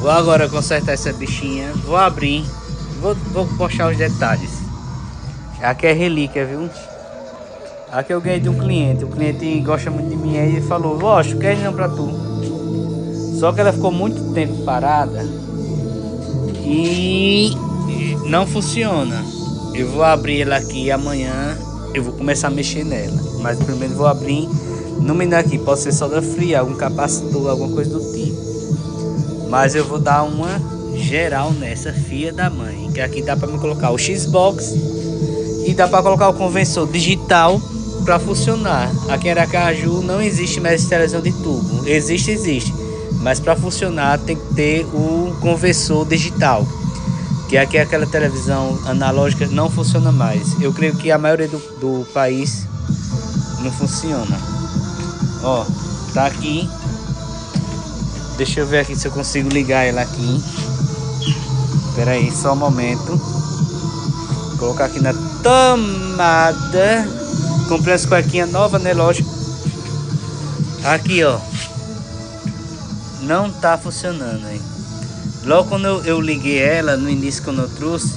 Vou agora consertar essa bichinha. Vou abrir. Vou postar os detalhes. Aqui é relíquia, viu? Aqui eu ganhei de um cliente. O cliente gosta muito de mim. Aí ele falou: Lógico, quer não pra tu. Só que ela ficou muito tempo parada. E não funciona. Eu vou abrir ela aqui amanhã. Eu vou começar a mexer nela. Mas primeiro vou abrir. No menu aqui pode ser solda fria, algum capacitor, alguma coisa do tipo. Mas eu vou dar uma geral nessa filha da mãe. Que aqui dá para me colocar o Xbox e dá para colocar o conversor digital para funcionar. Aqui em Aracaju não existe mais televisão de tubo. Existe. Mas para funcionar tem que ter o conversor digital. Que aqui é aquela televisão analógica não funciona mais. Eu creio que a maioria do país não funciona. Ó, tá aqui. Deixa eu ver aqui se eu consigo ligar ela aqui. Espera aí, só um momento. Vou colocar aqui na tomada. Comprei as cuequinhas novas, né? Lógico. Aqui, ó. Não tá funcionando, hein? Logo quando eu liguei ela, no início quando eu trouxe,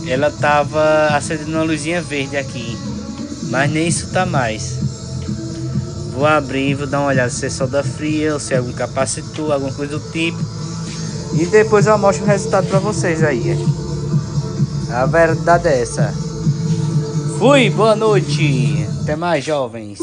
ela tava acendendo uma luzinha verde aqui. Mas nem isso tá mais. Vou abrir, vou dar uma olhada se é solda fria ou se é algum capacitor, alguma coisa do tipo. E depois eu mostro o resultado pra vocês aí. A verdade é essa. Fui, boa noite. Até mais, jovens.